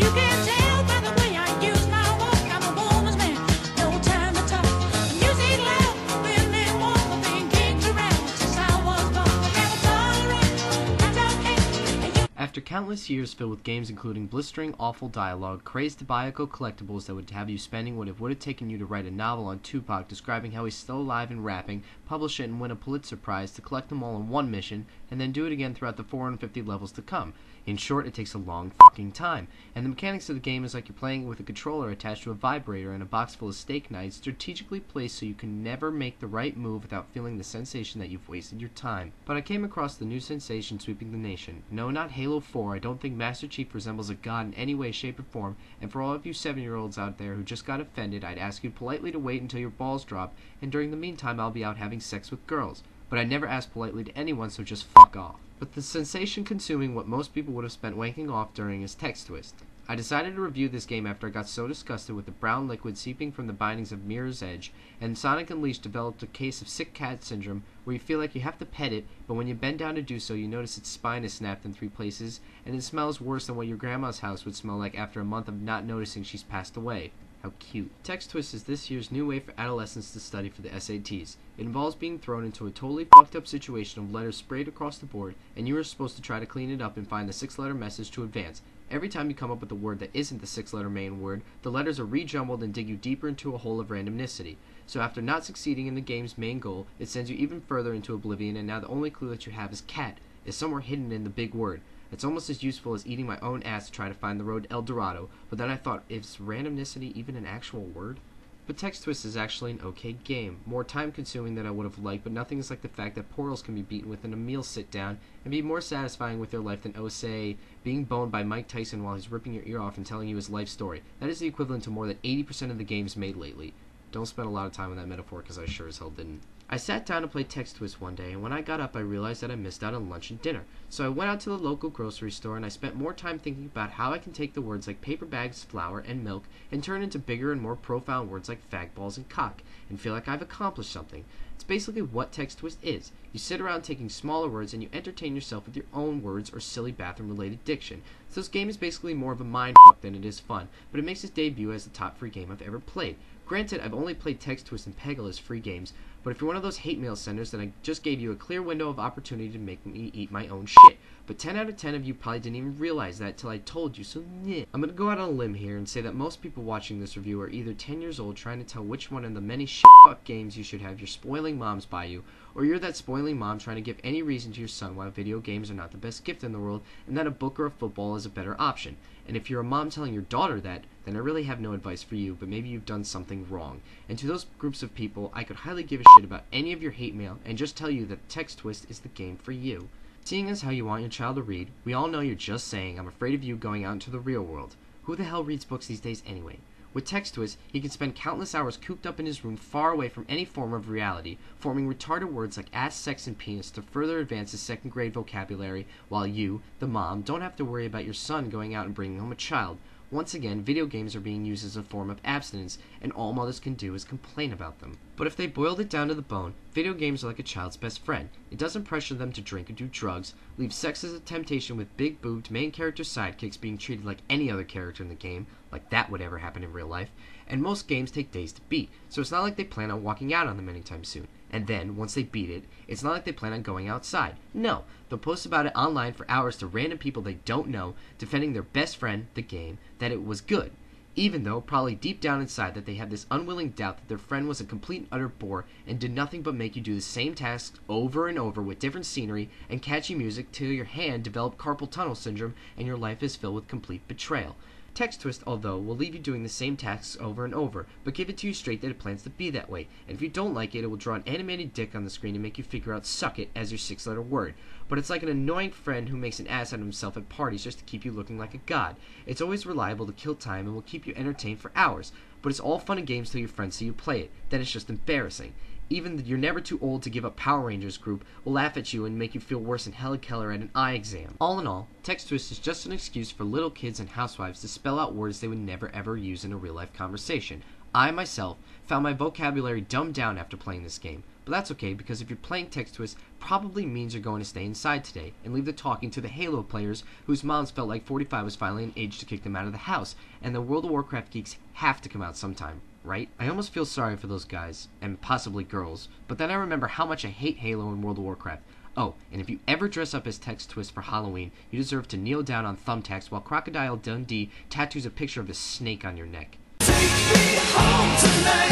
You can tell by the way I use my walk, I'm a woman's man, no time to talk. Music loud, women walk, I've been kicked around since I was born. Never tolerate, that's okay. And you After countless years filled with games including blistering, awful dialogue, crazed tobacco collectibles that would have you spending what it would have taken you to write a novel on Tupac describing how he's still alive and rapping, publish it and win a Pulitzer Prize to collect them all in one mission, and then do it again throughout the 450 levels to come. In short, it takes a long fucking time, and the mechanics of the game is like you're playing with a controller attached to a vibrator and a box full of steak knives strategically placed so you can never make the right move without feeling the sensation that you've wasted your time. But I came across the new sensation sweeping the nation. No, not Halo 4, I don't think Master Chief resembles a god in any way, shape, or form, and for all of you 7-year-olds out there who just got offended, I'd ask you politely to wait until your balls drop, and during the meantime I'll be out having sex with girls. But I never ask politely to anyone, so just fuck off. But the sensation consuming what most people would have spent wanking off during is Text Twist. I decided to review this game after I got so disgusted with the brown liquid seeping from the bindings of Mirror's Edge, and Sonic Unleashed developed a case of sick cat syndrome where you feel like you have to pet it, but when you bend down to do so you notice its spine is snapped in 3 places, and it smells worse than what your grandma's house would smell like after a month of not noticing she's passed away. How cute. Text Twist is this year's new way for adolescents to study for the SATs. It involves being thrown into a totally fucked up situation of letters sprayed across the board, and you are supposed to try to clean it up and find the 6-letter message to advance. Every time you come up with a word that isn't the 6-letter main word, the letters are rejumbled and dig you deeper into a hole of randomnicity. So after not succeeding in the game's main goal, it sends you even further into oblivion, and now the only clue that you have is cat, is somewhere hidden in the big word. It's almost as useful as eating my own ass to try to find the road to El Dorado, but then I thought, is randomnicity even an actual word? But Text Twist is actually an okay game, more time consuming than I would have liked, but nothing is like the fact that portals can be beaten within a meal sit down and be more satisfying with your life than, say, being boned by Mike Tyson while he's ripping your ear off and telling you his life story. That is the equivalent to more than 80% of the games made lately. Don't spend a lot of time on that metaphor because I sure as hell didn't. I sat down to play Text Twist one day, and when I got up I realized that I missed out on lunch and dinner. So I went out to the local grocery store and I spent more time thinking about how I can take the words like paper bags, flour, and milk and turn into bigger and more profound words like fag balls and cock, and feel like I've accomplished something. It's basically what Text Twist is. You sit around taking smaller words and you entertain yourself with your own words or silly bathroom-related diction. So this game is basically more of a mindfuck than it is fun, but it makes its debut as the top free game I've ever played. Granted, I've only played Text Twist and Peggle as free games, but if you're one of those hate mail senders, then I just gave you a clear window of opportunity to make me eat my own shit. But 10 out of 10 of you probably didn't even realize that till I told you, so yeah. I'm gonna go out on a limb here and say that most people watching this review are either 10 years old trying to tell which one of the many shit-fuck games you should have your spoiling moms buy you, or you're that spoiling mom trying to give any reason to your son why video games are not the best gift in the world and that a book or a football is a better option. And if you're a mom telling your daughter that, then I really have no advice for you, but maybe you've done something wrong. And to those groups of people, I could highly give a shit about any of your hate mail and just tell you that Text Twist is the game for you. Seeing as how you want your child to read, we all know you're just saying, I'm afraid of you going out into the real world. Who the hell reads books these days anyway? With Text Twist, he can spend countless hours cooped up in his room far away from any form of reality, forming retarded words like ass, sex, and penis to further advance his second-grade vocabulary, while you, the mom, don't have to worry about your son going out and bringing home a child. Once again, video games are being used as a form of abstinence, and all mothers can do is complain about them. But if they boiled it down to the bone, video games are like a child's best friend. It doesn't pressure them to drink or do drugs, leaves sex as a temptation with big-boobed main character sidekicks being treated like any other character in the game, like that would ever happen in real life, and most games take days to beat, so it's not like they plan on walking out on them anytime soon. And then, once they beat it, it's not like they plan on going outside. No, they'll post about it online for hours to random people they don't know, defending their best friend, the game, that it was good. Even though, probably deep down inside, that they have this unwilling doubt that their friend was a complete and utter bore and did nothing but make you do the same tasks over and over with different scenery and catchy music till your hand developed carpal tunnel syndrome and your life is filled with complete betrayal. Text Twist, although, will leave you doing the same tasks over and over, but give it to you straight that it plans to be that way, and if you don't like it, it will draw an animated dick on the screen and make you figure out suck it as your 6-letter word. But it's like an annoying friend who makes an ass out of himself at parties just to keep you looking like a god. It's always reliable to kill time and will keep you entertained for hours, but it's all fun and games till your friends see you play it. Then it's just embarrassing. Even the You're Never Too Old to Give Up Power Rangers group will laugh at you and make you feel worse than Helen Keller at an eye exam. All in all, Text Twist is just an excuse for little kids and housewives to spell out words they would never ever use in a real-life conversation. I, myself, found my vocabulary dumbed down after playing this game. But that's okay, because if you're playing text twist, probably means you're going to stay inside today and leave the talking to the Halo players whose moms felt like 45 was finally an age to kick them out of the house, and the World of Warcraft geeks have to come out sometime, right? I almost feel sorry for those guys, and possibly girls, but then I remember how much I hate Halo and World of Warcraft. Oh, and if you ever dress up as Text Twist for Halloween, you deserve to kneel down on thumbtacks while Crocodile Dundee tattoos a picture of a snake on your neck. Take me home tonight.